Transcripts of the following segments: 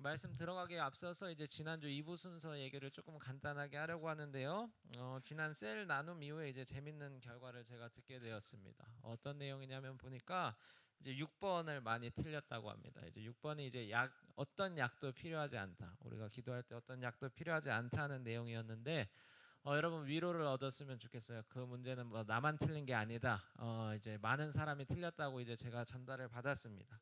말씀 들어가기에 앞서서 이제 지난주 2부 순서 얘기를 조금 간단하게 하려고 하는데요. 지난 셀 나눔 이후에 이제 재밌는 결과를 제가 듣게 되었습니다. 어떤 내용이냐면 보니까 이제 6번을 많이 틀렸다고 합니다. 이제 6번이 이제 어떤 약도 필요하지 않다. 우리가 기도할 때 어떤 약도 필요하지 않다는 내용이었는데 여러분 위로를 얻었으면 좋겠어요. 그 문제는 뭐 나만 틀린 게 아니다. 이제 많은 사람이 틀렸다고 이제 제가 전달을 받았습니다.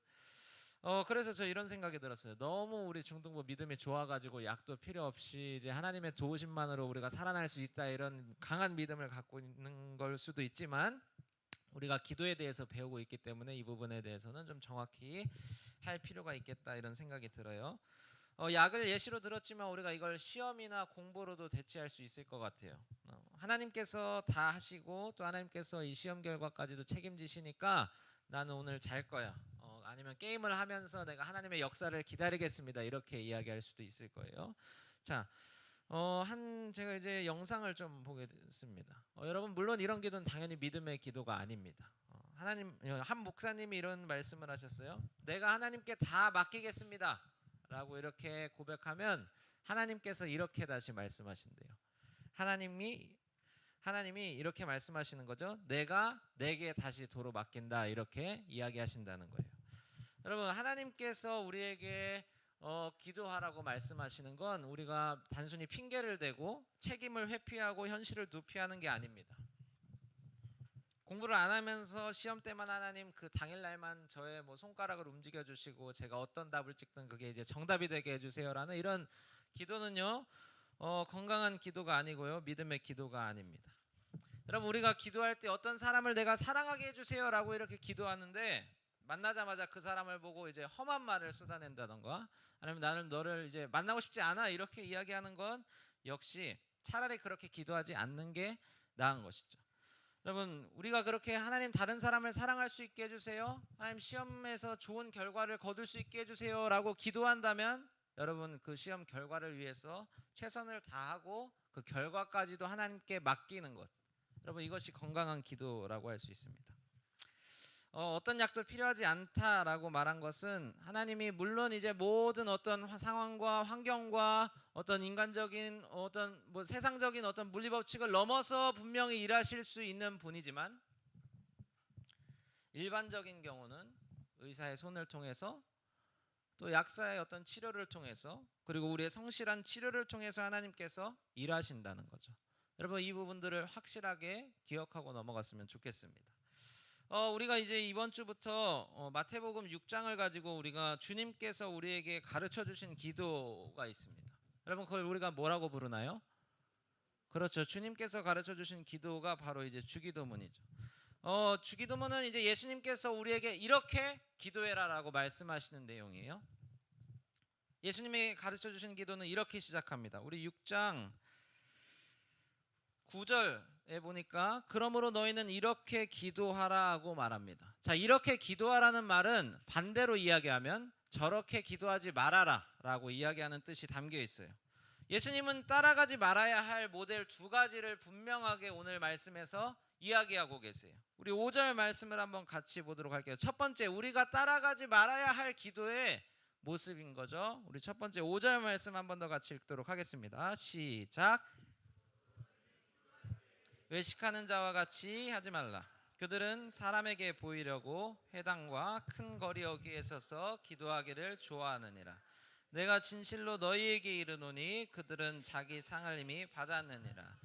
그래서 저 이런 생각이 들었어요. 너무 우리 중등부 믿음이 좋아가지고 약도 필요 없이 이제 하나님의 도우심만으로 우리가 살아날 수 있다 이런 강한 믿음을 갖고 있는 걸 수도 있지만 우리가 기도에 대해서 배우고 있기 때문에 이 부분에 대해서는 좀 정확히 할 필요가 있겠다 이런 생각이 들어요. 약을 예시로 들었지만 우리가 이걸 시험이나 공부로도 대체할 수 있을 것 같아요. 하나님께서 다 하시고 또 하나님께서 이 시험 결과까지도 책임지시니까 나는 오늘 잘 거야. 아니면 게임을 하면서 내가 하나님의 역사를 기다리겠습니다. 이렇게 이야기할 수도 있을 거예요. 자, 제가 이제 영상을 좀 보게 됐습니다. 여러분 물론 이런 기도는 당연히 믿음의 기도가 아닙니다. 한 목사님이 이런 말씀을 하셨어요. 내가 하나님께 다 맡기겠습니다. 라고 이렇게 고백하면 하나님께서 이렇게 다시 말씀하신대요. 하나님이 이렇게 말씀하시는 거죠. 내가 내게 다시 도로 맡긴다 이렇게 이야기하신다는 거예요. 여러분 하나님께서 우리에게 기도하라고 말씀하시는 건 우리가 단순히 핑계를 대고 책임을 회피하고 현실을 도피하는 게 아닙니다. 공부를 안 하면서 시험 때만 하나님 그 당일날만 저의 뭐 손가락을 움직여 주시고 제가 어떤 답을 찍든 그게 이제 정답이 되게 해주세요라는 이런 기도는요 건강한 기도가 아니고요 믿음의 기도가 아닙니다. 여러분 우리가 기도할 때 어떤 사람을 내가 사랑하게 해주세요라고 이렇게 기도하는데 만나자마자 그 사람을 보고 이제 험한 말을 쏟아낸다던가 아니면 나는 너를 이제 만나고 싶지 않아 이렇게 이야기하는 건 역시 차라리 그렇게 기도하지 않는 게 나은 것이죠. 여러분 우리가 그렇게 하나님 다른 사람을 사랑할 수 있게 해주세요, 하나님 시험에서 좋은 결과를 거둘 수 있게 해주세요 라고 기도한다면 여러분 그 시험 결과를 위해서 최선을 다하고 그 결과까지도 하나님께 맡기는 것, 여러분 이것이 건강한 기도라고 할 수 있습니다. 어떤 약도 필요하지 않다라고 말한 것은 하나님이 물론 이제 모든 어떤 상황과 환경과 어떤 인간적인 어떤 뭐 세상적인 어떤 물리법칙을 넘어서 분명히 일하실 수 있는 분이지만 일반적인 경우는 의사의 손을 통해서 또 약사의 어떤 치료를 통해서 그리고 우리의 성실한 치료를 통해서 하나님께서 일하신다는 거죠. 여러분 이 부분들을 확실하게 기억하고 넘어갔으면 좋겠습니다. 우리가 이제 이번 주부터 마태복음 6장을 가지고 우리가 주님께서 우리에게 가르쳐 주신 기도가 있습니다. 여러분 그걸 우리가 뭐라고 부르나요? 그렇죠. 주님께서 가르쳐 주신 기도가 바로 이제 주기도문이죠. 주기도문은 이제 예수님께서 우리에게 이렇게 기도해라라고 말씀하시는 내용이에요. 예수님이 가르쳐 주신 기도는 이렇게 시작합니다. 우리 6장 9절에 보니까 그러므로 너희는 이렇게 기도하라고 말합니다. 자, 이렇게 기도하라는 말은 반대로 이야기하면 저렇게 기도하지 말아라 라고 이야기하는 뜻이 담겨 있어요. 예수님은 따라가지 말아야 할 모델 두 가지를 분명하게 오늘 말씀에서 이야기하고 계세요. 우리 5절 말씀을 한번 같이 보도록 할게요. 첫 번째, 우리가 따라가지 말아야 할 기도의 모습인 거죠. 우리 첫 번째 5절 말씀 한 번 더 같이 읽도록 하겠습니다. 시작. 외식하는 자와 같이 하지 말라. 그들은 사람에게 보이려고 회당과 큰 거리 어귀에 서서 기도하기를 좋아하느니라. 내가 진실로 너희에게 이르노니 그들은 자기 상을 이미 받았느니라.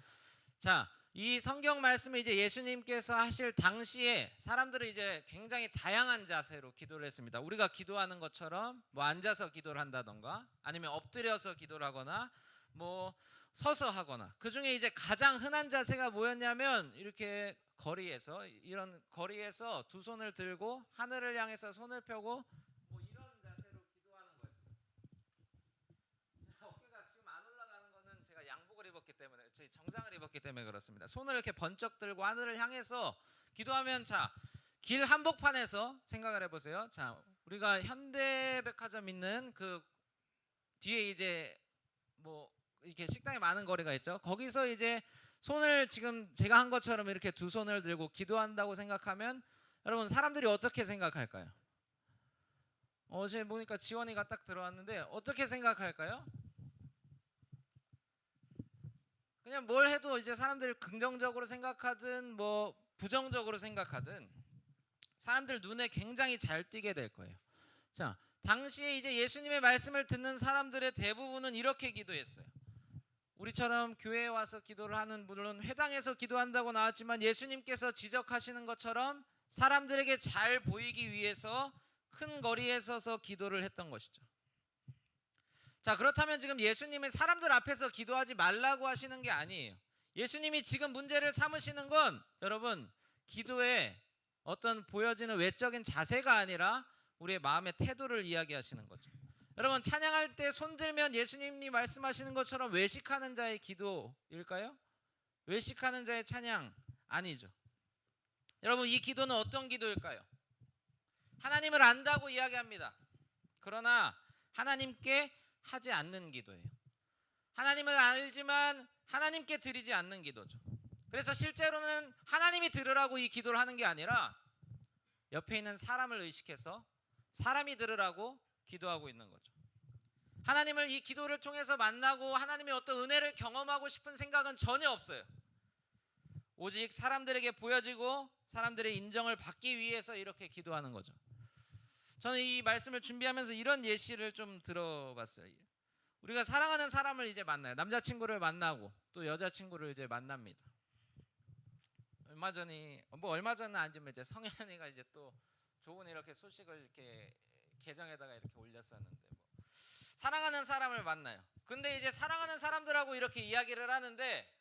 자, 이 성경 말씀을 이제 예수님께서 하실 당시에 사람들은 이제 굉장히 다양한 자세로 기도를 했습니다. 우리가 기도하는 것처럼 뭐 앉아서 기도를 한다던가 아니면 엎드려서 기도를 하거나 뭐 서서 하거나, 그 중에 이제 가장 흔한 자세가 뭐였냐면 이렇게 이런 거리에서 두 손을 들고 하늘을 향해서 손을 펴고 뭐 이런 자세로 기도하는 거였어요. 어깨가 지금 안 올라가는 거는 제가 양복을 입었기 때문에, 제 정장을 입었기 때문에 그렇습니다. 손을 이렇게 번쩍 들고 하늘을 향해서 기도하면, 자, 길 한복판에서 생각을 해보세요. 자, 우리가 현대백화점 있는 그 뒤에 이제 뭐 이렇게 식당이 많은 거리가 있죠. 거기서 이제 손을 지금 제가 한 것처럼 이렇게 두 손을 들고 기도한다고 생각하면 여러분 사람들이 어떻게 생각할까요? 어제 보니까 지원이가 딱 들어왔는데 어떻게 생각할까요? 그냥 뭘 해도 이제 사람들이 긍정적으로 생각하든 뭐 부정적으로 생각하든 사람들 눈에 굉장히 잘 띄게 될 거예요. 자, 당시에 이제 예수님의 말씀을 듣는 사람들의 대부분은 이렇게 기도했어요. 우리처럼 교회에 와서 기도를 하는, 물론 회당에서 기도한다고 나왔지만 예수님께서 지적하시는 것처럼 사람들에게 잘 보이기 위해서 큰 거리에 서서 기도를 했던 것이죠. 자, 그렇다면 지금 예수님은 사람들 앞에서 기도하지 말라고 하시는 게 아니에요. 예수님이 지금 문제를 삼으시는 건 여러분, 기도에 어떤 보여지는 외적인 자세가 아니라 우리의 마음의 태도를 이야기하시는 거죠. 여러분, 찬양할 때 손 들면 예수님이 말씀하시는 것처럼 외식하는 자의 기도일까요? 외식하는 자의 찬양 아니죠. 여러분, 이 기도는 어떤 기도일까요? 하나님을 안다고 이야기합니다. 그러나 하나님께 하지 않는 기도예요. 하나님을 알지만 하나님께 드리지 않는 기도죠. 그래서 실제로는 하나님이 들으라고 이 기도를 하는 게 아니라 옆에 있는 사람을 의식해서 사람이 들으라고 기도하고 있는 거죠. 하나님을 이 기도를 통해서 만나고 하나님의 어떤 은혜를 경험하고 싶은 생각은 전혀 없어요. 오직 사람들에게 보여지고 사람들의 인정을 받기 위해서 이렇게 기도하는 거죠. 저는 이 말씀을 준비하면서 이런 예시를 좀 들어봤어요. 우리가 사랑하는 사람을 이제 만나요. 남자친구를 만나고 또 여자친구를 이제 만납니다. 얼마 전은 아니지만 이제 성현이가 이제 또 좋은 이렇게 소식을 이렇게 계정에다가 이렇게 올렸었는데, 사랑하는 사람을 만나요. 근데 이제 사랑하는 사람들하고 이렇게 이야기를 하는데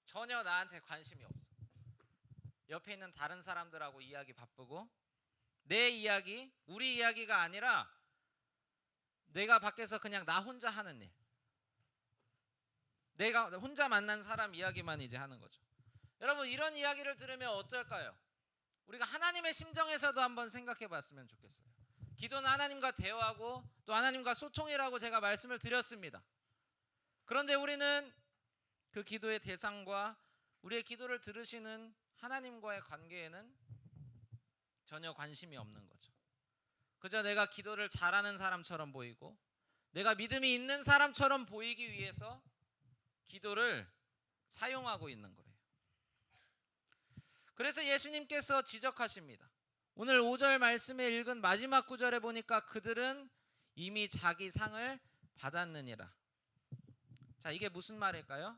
전혀 나한테 관심이 없어. 옆에 있는 다른 사람들하고 이야기 바쁘고 내 이야기, 우리 이야기가 아니라 내가 밖에서 그냥 나 혼자 하는 일, 내가 혼자 만난 사람 이야기만 이제 하는 거죠. 여러분, 이런 이야기를 들으면 어떨까요? 우리가 하나님의 심정에서도 한번 생각해 봤으면 좋겠어요. 기도는 하나님과 대화하고 또 하나님과 소통이라고 제가 말씀을 드렸습니다. 그런데 우리는 그 기도의 대상과 우리의 기도를 들으시는 하나님과의 관계에는 전혀 관심이 없는 거죠. 그저 내가 기도를 잘하는 사람처럼 보이고 내가 믿음이 있는 사람처럼 보이기 위해서 기도를 사용하고 있는 거예요. 그래서 예수님께서 지적하십니다. 오늘 5절 말씀에 읽은 마지막 구절에 보니까 그들은 이미 자기 상을 받았느니라. 자, 이게 무슨 말일까요?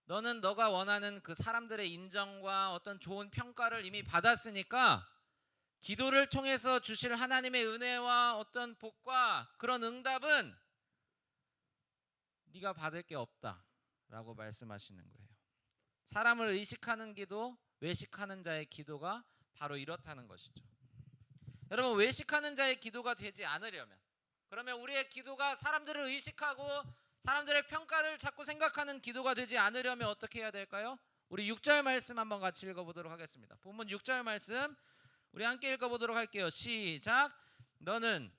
너는 너가 원하는 그 사람들의 인정과 어떤 좋은 평가를 이미 받았으니까 기도를 통해서 주실 하나님의 은혜와 어떤 복과 그런 응답은 네가 받을 게 없다라고 말씀하시는 거예요. 사람을 의식하는 기도, 외식하는 자의 기도가 바로 이렇다는 것이죠. 여러분, 외식하는 자의 기도가 되지 않으려면, 그러면 우리의 기도가 사람들을 의식하고 사람들의 평가를 자꾸 생각하는 기도가 되지 않으려면 어떻게 해야 될까요? 우리 6절 말씀 한번 같이 읽어보도록 하겠습니다. 본문 6절 말씀 우리 함께 읽어보도록 할게요. 시작. 너는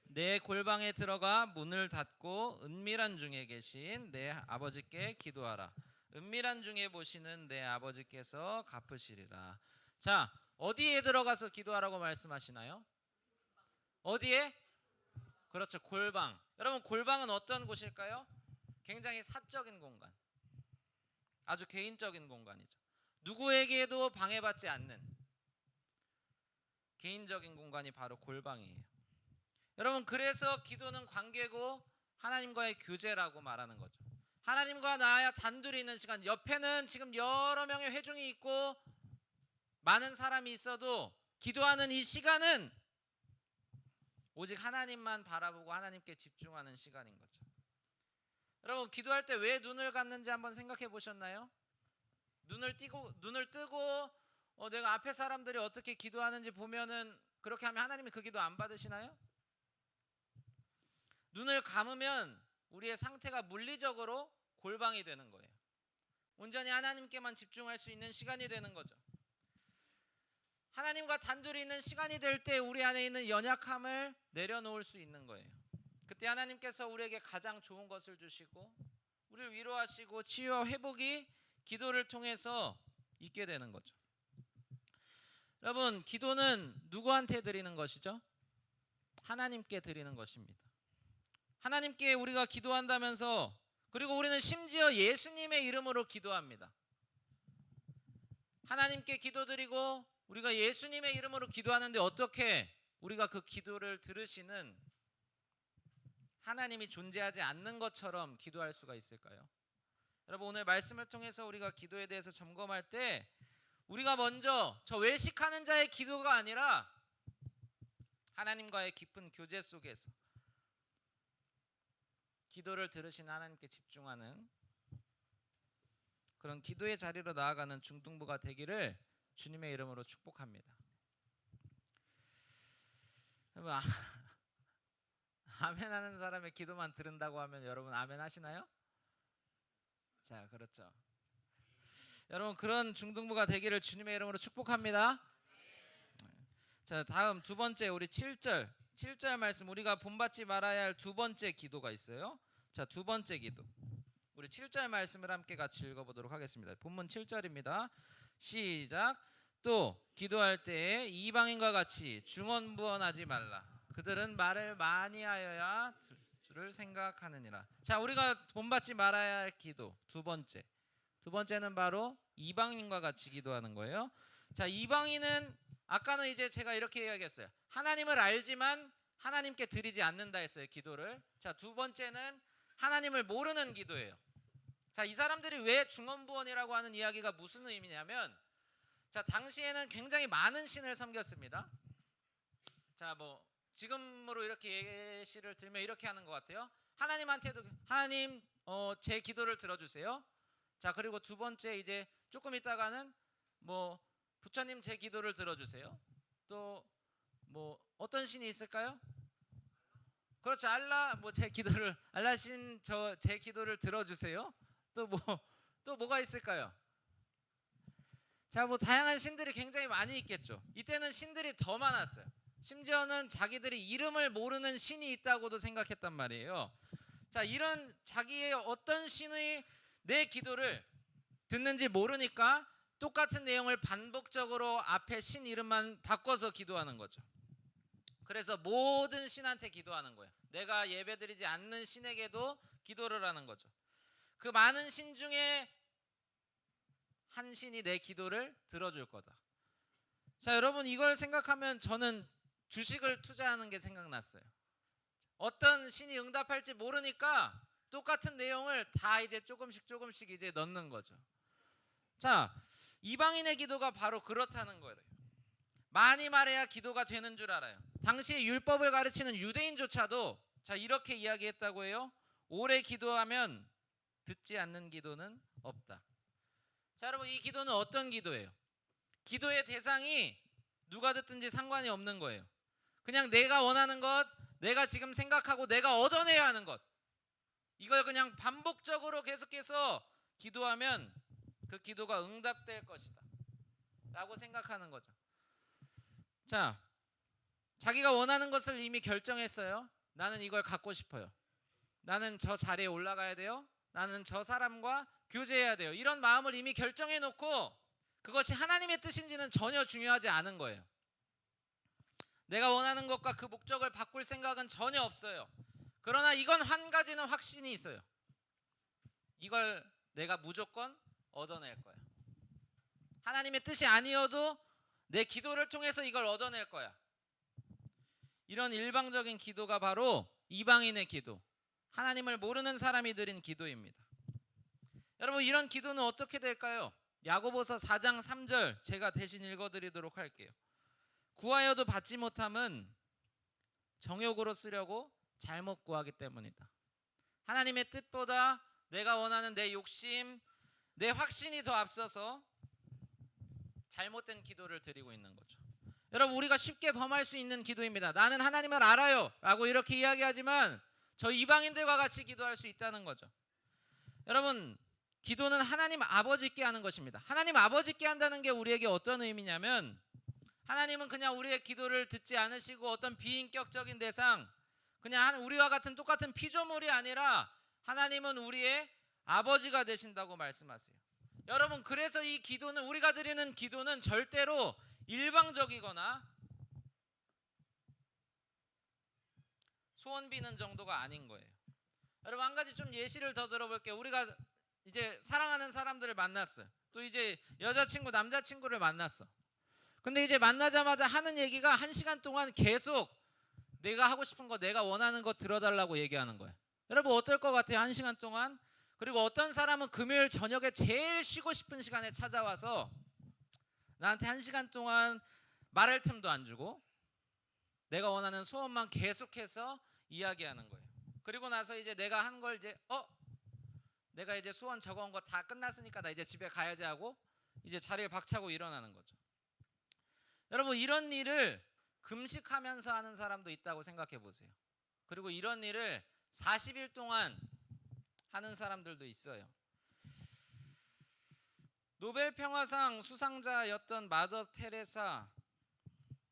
내 골방에 들어가 문을 닫고 은밀한 중에 계신 내 아버지께 기도하라. 은밀한 중에 보시는 내 아버지께서 갚으시리라. 자, 어디에 들어가서 기도하라고 말씀하시나요? 어디에? 그렇죠, 골방. 여러분, 골방은 어떤 곳일까요? 굉장히 사적인 공간, 아주 개인적인 공간이죠. 누구에게도 방해받지 않는 개인적인 공간이 바로 골방이에요. 여러분, 그래서 기도는 관계고 하나님과의 교제라고 말하는 거죠. 하나님과 나야 단둘이 있는 시간, 옆에는 지금 여러 명의 회중이 있고 많은 사람이 있어도 기도하는 이 시간은 오직 하나님만 바라보고 하나님께 집중하는 시간인 거죠. 여러분, 기도할 때 왜 눈을 감는지 한번 생각해 보셨나요? 눈을 뜨고 내가 앞에 사람들이 어떻게 기도하는지 보면은 그렇게 하면 하나님이 그 기도 안 받으시나요? 눈을 감으면 우리의 상태가 물리적으로 골방이 되는 거예요. 온전히 하나님께만 집중할 수 있는 시간이 되는 거죠. 하나님과 단둘이 있는 시간이 될 때 우리 안에 있는 연약함을 내려놓을 수 있는 거예요. 그때 하나님께서 우리에게 가장 좋은 것을 주시고 우리를 위로하시고 치유와 회복이 기도를 통해서 있게 되는 거죠. 여러분, 기도는 누구한테 드리는 것이죠? 하나님께 드리는 것입니다. 하나님께 우리가 기도한다면서, 그리고 우리는 심지어 예수님의 이름으로 기도합니다. 하나님께 기도드리고 우리가 예수님의 이름으로 기도하는데 어떻게 우리가 그 기도를 들으시는 하나님이 존재하지 않는 것처럼 기도할 수가 있을까요? 여러분, 오늘 말씀을 통해서 우리가 기도에 대해서 점검할 때 우리가 먼저 저 외식하는 자의 기도가 아니라 하나님과의 깊은 교제 속에서 기도를 들으신 하나님께 집중하는 그런 기도의 자리로 나아가는 중등부가 되기를 주님의 이름으로 축복합니다. 여러분, 아멘 하는 사람의 기도만 들은다고 하면 여러분 아멘 하시나요? 자, 그렇죠. 여러분, 그런 중등부가 되기를 주님의 이름으로 축복합니다. 자, 다음 두 번째, 우리 7절 말씀, 우리가 본받지 말아야 할 두 번째 기도가 있어요. 자, 두 번째 기도, 우리 7절 말씀을 함께 같이 읽어보도록 하겠습니다. 본문 7절입니다. 시작. 또 기도할 때에 이방인과 같이 중언부언하지 말라. 그들은 말을 많이 하여야 줄을 생각하느니라. 자, 우리가 본받지 말아야 할 기도 두 번째는 바로 이방인과 같이 기도하는 거예요. 자, 이방인은 아까는 이제 제가 이렇게 이야기했어요. 하나님을 알지만 하나님께 드리지 않는다 했어요, 기도를. 자, 두 번째는 하나님을 모르는 기도예요. 자, 이 사람들이 왜 중언부언이라고 하는 이야기가 무슨 의미냐면, 자, 당시에는 굉장히 많은 신을 섬겼습니다. 자, 뭐 지금으로 이렇게 예시를 들면 이렇게 하는 것 같아요. 하나님한테도 하나님, 제 기도를 들어주세요. 자, 그리고 두 번째, 이제 조금 있다가는 뭐 부처님 제 기도를 들어주세요. 또 뭐 어떤 신이 있을까요? 그렇죠, 알라, 뭐 제 기도를, 알라 신 제 기도를 들어주세요. 또 뭐가 있을까요? 자, 뭐 다양한 신들이 굉장히 많이 있겠죠. 이때는 신들이 더 많았어요. 심지어는 자기들이 이름을 모르는 신이 있다고도 생각했단 말이에요. 자, 이런 자기의 어떤 신의 내 기도를 듣는지 모르니까 똑같은 내용을 반복적으로 앞에 신 이름만 바꿔서 기도하는 거죠. 그래서 모든 신한테 기도하는 거예요. 내가 예배드리지 않는 신에게도 기도를 하는 거죠. 그 많은 신 중에 한 신이 내 기도를 들어줄 거다. 자, 여러분, 이걸 생각하면 저는 주식을 투자하는 게 생각났어요. 어떤 신이 응답할지 모르니까 똑같은 내용을 다 이제 조금씩 이제 넣는 거죠. 자, 이방인의 기도가 바로 그렇다는 거예요. 많이 말해야 기도가 되는 줄 알아요. 당시 율법을 가르치는 유대인조차도 자, 이렇게 이야기했다고 해요. 오래 기도하면 듣지 않는 기도는 없다. 자, 여러분, 이 기도는 어떤 기도예요? 기도의 대상이 누가 듣든지 상관이 없는 거예요. 그냥 내가 원하는 것, 내가 지금 생각하고 내가 얻어내야 하는 것, 이걸 그냥 반복적으로 계속해서 기도하면 그 기도가 응답될 것이다 라고 생각하는 거죠. 자, 자기가 원하는 것을 이미 결정했어요. 나는 이걸 갖고 싶어요. 나는 저 자리에 올라가야 돼요. 나는 저 사람과 교제해야 돼요. 이런 마음을 이미 결정해 놓고 그것이 하나님의 뜻인지는 전혀 중요하지 않은 거예요. 내가 원하는 것과 그 목적을 바꿀 생각은 전혀 없어요. 그러나 이건 한 가지는 확신이 있어요. 이걸 내가 무조건 얻어낼 거야. 하나님의 뜻이 아니어도 내 기도를 통해서 이걸 얻어낼 거야. 이런 일방적인 기도가 바로 이방인의 기도, 하나님을 모르는 사람이 드린 기도입니다. 여러분, 이런 기도는 어떻게 될까요? 야고보서 4장 3절 제가 대신 읽어드리도록 할게요. 구하여도 받지 못함은 정욕으로 쓰려고 잘못 구하기 때문이다. 하나님의 뜻보다 내가 원하는 내 욕심, 내 확신이 더 앞서서 잘못된 기도를 드리고 있는 거죠. 여러분, 우리가 쉽게 범할 수 있는 기도입니다. 나는 하나님을 알아요 라고 이렇게 이야기하지만 저 이방인들과 같이 기도할 수 있다는 거죠. 여러분, 기도는 하나님 아버지께 하는 것입니다. 하나님 아버지께 한다는 게 우리에게 어떤 의미냐면, 하나님은 그냥 우리의 기도를 듣지 않으시고 어떤 비인격적인 대상, 그냥 우리와 같은 똑같은 피조물이 아니라 하나님은 우리의 아버지가 되신다고 말씀하세요. 여러분, 그래서 이 기도는, 우리가 드리는 기도는 절대로 일방적이거나 소원 비는 정도가 아닌 거예요. 여러분 한 가지 좀 예시를 더 들어볼게요. 우리가 이제 사랑하는 사람들을 만났어요. 또 이제 여자친구 남자친구를 만났어. 근데 이제 만나자마자 하는 얘기가 1시간 동안 계속 내가 하고 싶은 거, 내가 원하는 거 들어달라고 얘기하는 거예요. 여러분 어떨 것 같아요? 1시간 동안. 그리고 어떤 사람은 금요일 저녁에 제일 쉬고 싶은 시간에 찾아와서 나한테 1시간 동안 말할 틈도 안 주고 내가 원하는 소원만 계속해서 이야기하는 거예요. 그리고 나서 이제 내가 한 걸 이제 내가 이제 소원 적어온 거 다 끝났으니까 나 이제 집에 가야지 하고 이제 자리에 박차고 일어나는 거죠. 여러분 이런 일을 금식하면서 하는 사람도 있다고 생각해 보세요. 그리고 이런 일을 40일 동안 하는 사람들도 있어요. 노벨 평화상 수상자였던 마더 테레사,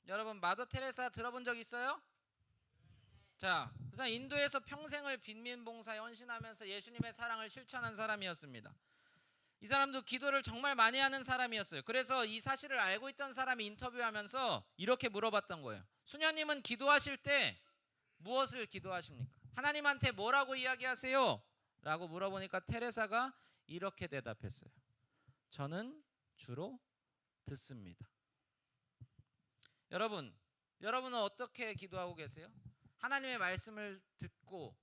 여러분 마더 테레사 들어본 적 있어요? 자, 그래서 인도에서 평생을 빈민봉사에 헌신하면서 예수님의 사랑을 실천한 사람이었습니다. 이 사람도 기도를 정말 많이 하는 사람이었어요. 그래서 이 사실을 알고 있던 사람이 인터뷰하면서 이렇게 물어봤던 거예요. 수녀님은 기도하실 때 무엇을 기도하십니까? 하나님한테 뭐라고 이야기하세요? 라고 물어보니까 테레사가 이렇게 대답했어요. 저는 주로 듣습니다. 여러분은 어떻게 기도하고 계세요? 하나님의 말씀을 듣고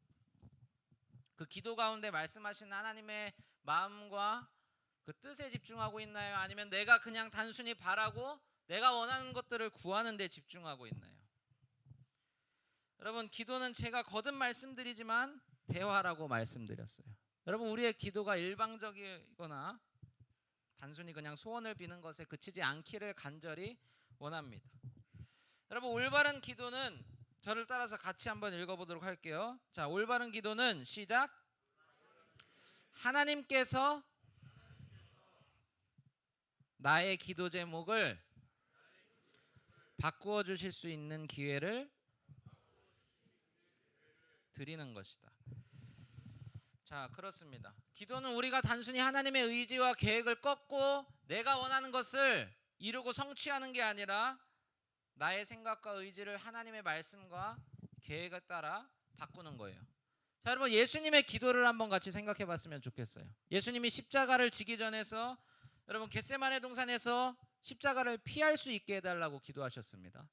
그 기도 가운데 말씀하신 하나님의 마음과 그 뜻에 집중하고 있나요? 아니면 내가 그냥 단순히 바라고 내가 원하는 것들을 구하는 데 집중하고 있나요? 여러분 기도는 제가 거듭 말씀드리지만 대화라고 말씀드렸어요. 여러분 우리의 기도가 일방적이거나 단순히 그냥 소원을 비는 것에 그치지 않기를 간절히 원합니다. 여러분 올바른 기도는 저를 따라서 같이 한번 읽어보도록 할게요. 자, 올바른 기도는 시작. 하나님께서 나의 기도 제목을 바꾸어 주실 수 있는 기회를 드리는 것이다. 자, 그렇습니다. 기도는 우리가 단순히 하나님의 의지와 계획을 꺾고 내가 원하는 것을 이루고 성취하는 게 아니라 나의 생각과 의지를 하나님의 말씀과 계획에 따라 바꾸는 거예요. 자, 여러분 예수님의 기도를 한번 같이 생각해 봤으면 좋겠어요. 예수님이 십자가를 지기 전에서 여러분 겟세마네 동산에서 십자가를 피할 수 있게 해달라고 기도하셨습니다.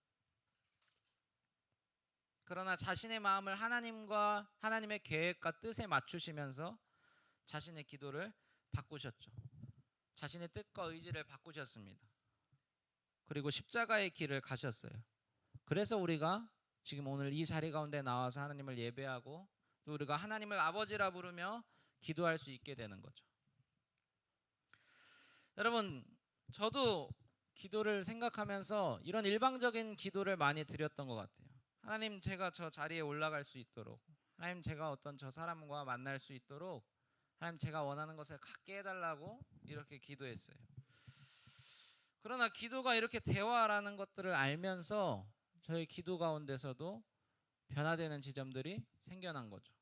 그러나 자신의 마음을 하나님과 하나님의 계획과 뜻에 맞추시면서 자신의 기도를 바꾸셨죠. 자신의 뜻과 의지를 바꾸셨습니다. 그리고 십자가의 길을 가셨어요. 그래서 우리가 지금 오늘 이 자리 가운데 나와서 하나님을 예배하고 또 우리가 하나님을 아버지라 부르며 기도할 수 있게 되는 거죠. 여러분 저도 기도를 생각하면서 이런 일방적인 기도를 많이 드렸던 것 같아요. 하나님 제가 저 자리에 올라갈 수 있도록, 하나님 제가 어떤 저 사람과 만날 수 있도록, 하나님 제가 원하는 것을 갖게 해달라고 이렇게 기도했어요. 그러나 기도가 이렇게 대화라는 것들을 알면서 저희 기도 가운데서도 변화되는 지점들이 생겨난 거죠.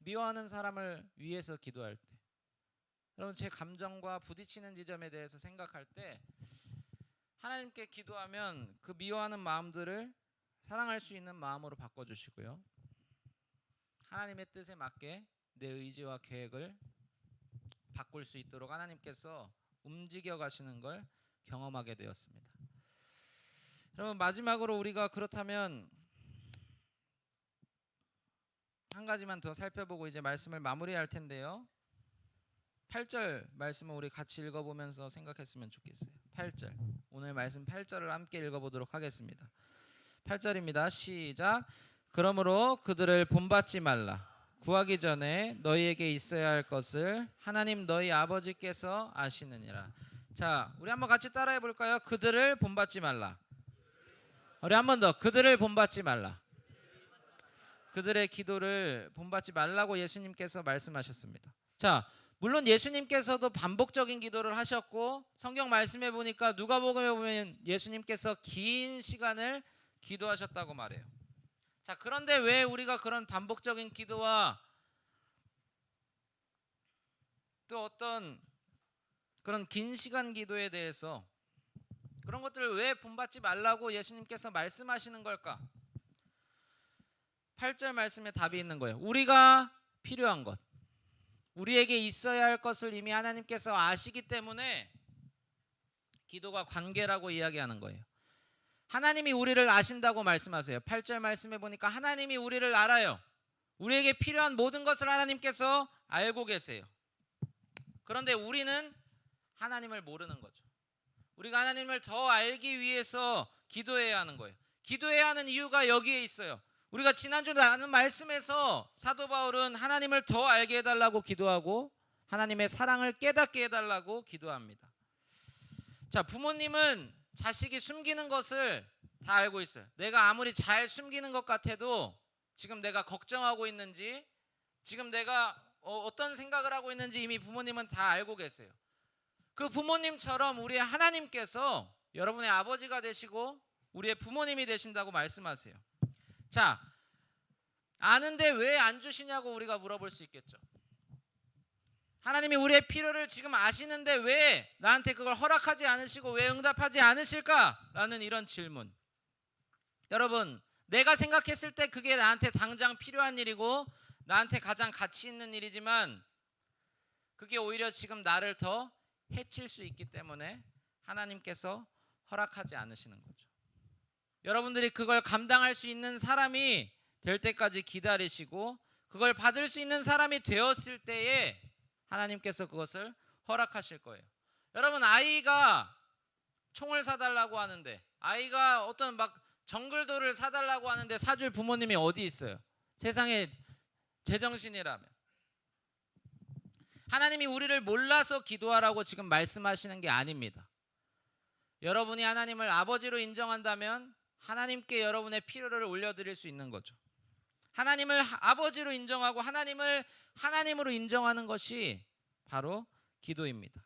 미워하는 사람을 위해서 기도할 때, 여러분 제 감정과 부딪히는 지점에 대해서 생각할 때 하나님께 기도하면 그 미워하는 마음들을 사랑할 수 있는 마음으로 바꿔주시고요, 하나님의 뜻에 맞게 내 의지와 계획을 바꿀 수 있도록 하나님께서 움직여 가시는 걸 경험하게 되었습니다. 여러분 마지막으로 우리가 그렇다면 한 가지만 더 살펴보고 이제 말씀을 마무리할 텐데요. 8절 말씀을 우리 같이 읽어보면서 생각했으면 좋겠어요. 8절, 오늘 말씀 8절을 함께 읽어보도록 하겠습니다. 8절입니다. 시작. 그러므로 그들을 본받지 말라. 구하기 전에 너희에게 있어야 할 것을 하나님 너희 아버지께서 아시느니라. 자, 우리 한번 같이 따라해 볼까요? 그들을 본받지 말라. 우리 한 번 더. 그들을 본받지 말라. 그들의 기도를 본받지 말라고 예수님께서 말씀하셨습니다. 자, 물론 예수님께서도 반복적인 기도를 하셨고 성경 말씀해 보니까 누가복음에 보면 예수님께서 긴 시간을 기도하셨다고 말해요. 자, 그런데 왜 우리가 그런 반복적인 기도와 또 어떤 그런 긴 시간 기도에 대해서 그런 것들을 왜 본받지 말라고 예수님께서 말씀하시는 걸까? 8절 말씀에 답이 있는 거예요. 우리가 필요한 것, 우리에게 있어야 할 것을 이미 하나님께서 아시기 때문에 기도가 관계라고 이야기하는 거예요. 하나님이 우리를 아신다고 말씀하세요. 8절 말씀에 보니까 하나님이 우리를 알아요. 우리에게 필요한 모든 것을 하나님께서 알고 계세요. 그런데 우리는 하나님을 모르는 거죠. 우리가 하나님을 더 알기 위해서 기도해야 하는 거예요. 기도해야 하는 이유가 여기에 있어요. 우리가 지난주 나눈 말씀에서 사도 바울은 하나님을 더 알게 해달라고 기도하고 하나님의 사랑을 깨닫게 해달라고 기도합니다. 자, 부모님은 자식이 숨기는 것을 다 알고 있어요. 내가 아무리 잘 숨기는 것 같아도 지금 내가 걱정하고 있는지, 지금 내가 어떤 생각을 하고 있는지 이미 부모님은 다 알고 계세요. 그 부모님처럼 우리의 하나님께서 여러분의 아버지가 되시고 우리의 부모님이 되신다고 말씀하세요. 자, 아는데 왜 안 주시냐고 우리가 물어볼 수 있겠죠. 하나님이 우리의 필요를 지금 아시는데 왜 나한테 그걸 허락하지 않으시고 왜 응답하지 않으실까라는 이런 질문. 여러분, 내가 생각했을 때 그게 나한테 당장 필요한 일이고 나한테 가장 가치 있는 일이지만 그게 오히려 지금 나를 더 해칠 수 있기 때문에 하나님께서 허락하지 않으시는 거죠. 여러분들이 그걸 감당할 수 있는 사람이 될 때까지 기다리시고 그걸 받을 수 있는 사람이 되었을 때에 하나님께서 그것을 허락하실 거예요. 여러분, 아이가 총을 사달라고 하는데, 아이가 어떤 막 정글도를 사달라고 하는데 사줄 부모님이 어디 있어요? 세상에 제정신이라면. 하나님이 우리를 몰라서 기도하라고 지금 말씀하시는 게 아닙니다. 여러분이 하나님을 아버지로 인정한다면 하나님께 여러분의 필요를 올려드릴 수 있는 거죠. 하나님을 아버지로 인정하고 하나님을 하나님으로 인정하는 것이 바로 기도입니다.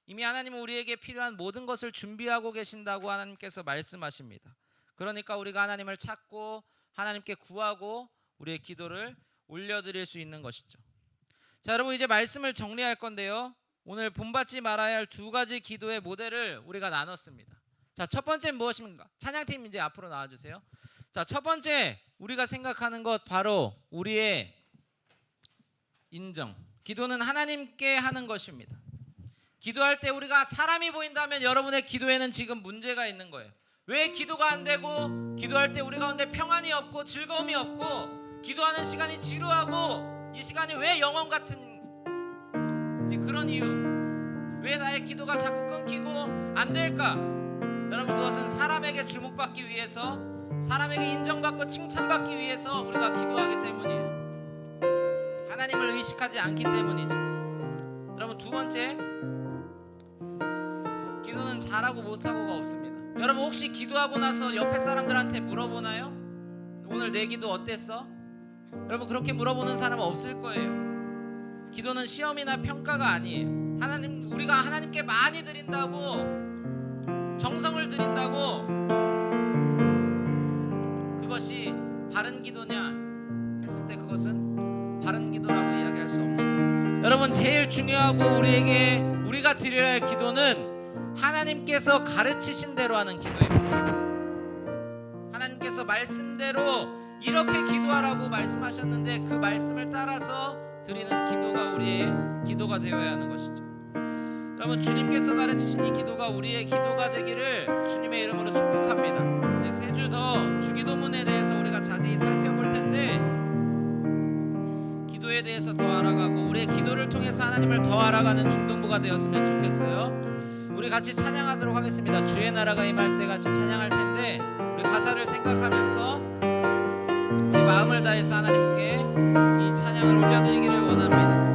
이미 하나님은 우리에게 필요한 모든 것을 준비하고 계신다고 하나님께서 말씀하십니다. 그러니까 우리가 하나님을 찾고 하나님께 구하고 우리의 기도를 올려드릴 수 있는 것이죠. 자, 여러분, 이제 말씀을 정리할 건데요. 오늘 본받지 말아야 할 두 가지 기도의 모델을 우리가 나눴습니다. 자, 첫 번째는 무엇입니까? 찬양팀 이제 앞으로 나와주세요. 자, 첫 번째 우리가 생각하는 것 바로 우리의 인정. 기도는 하나님께 하는 것입니다. 기도할 때 우리가 사람이 보인다면 여러분의 기도에는 지금 문제가 있는 거예요. 왜 기도가 안 되고 기도할 때 우리 가운데 평안이 없고 즐거움이 없고 기도하는 시간이 지루하고 이 시간이 왜 영원 같은 그런 이유, 왜 나의 기도가 자꾸 끊기고 안 될까? 여러분, 그것은 사람에게 주목받기 위해서, 사람에게 인정받고 칭찬받기 위해서 우리가 기도하기 때문이에요. 하나님을 의식하지 않기 때문이죠. 여러분, 두 번째, 기도는 잘하고 못하고가 없습니다. 여러분, 혹시 기도하고 나서 옆에 사람들한테 물어보나요? 오늘 내 기도 어땠어? 여러분, 그렇게 물어보는 사람은 없을 거예요. 기도는 시험이나 평가가 아니에요. 우리가 하나님께 많이 드린다고, 정성을 드린다고 그것이 바른 기도냐 했을 때 그것은 바른 기도라고 이야기할 수 없는 거예요. 여러분, 제일 중요하고 우리가 드려야 할 기도는 하나님께서 가르치신 대로 하는 기도입니다. 하나님께서 말씀대로 이렇게 기도하라고 말씀하셨는데 그 말씀을 따라서 드리는 기도가 우리의 기도가 되어야 하는 것이죠. 여러분, 주님께서 가르치신 이 기도가 우리의 기도가 되기를 주님의 이름으로 축복합니다. 세 주 더 주기도문에 대해서 우리가 자세히 살펴볼 텐데 기도에 대해서 더 알아가고 우리의 기도를 통해서 하나님을 더 알아가는 중동부가 되었으면 좋겠어요. 우리 같이 찬양하도록 하겠습니다. 주의 나라가 임할 때 같이 찬양할 텐데 우리 가사를 생각하면서 이 마음을 다해서 하나님께 이 찬양을 올려드리기를 원합니다.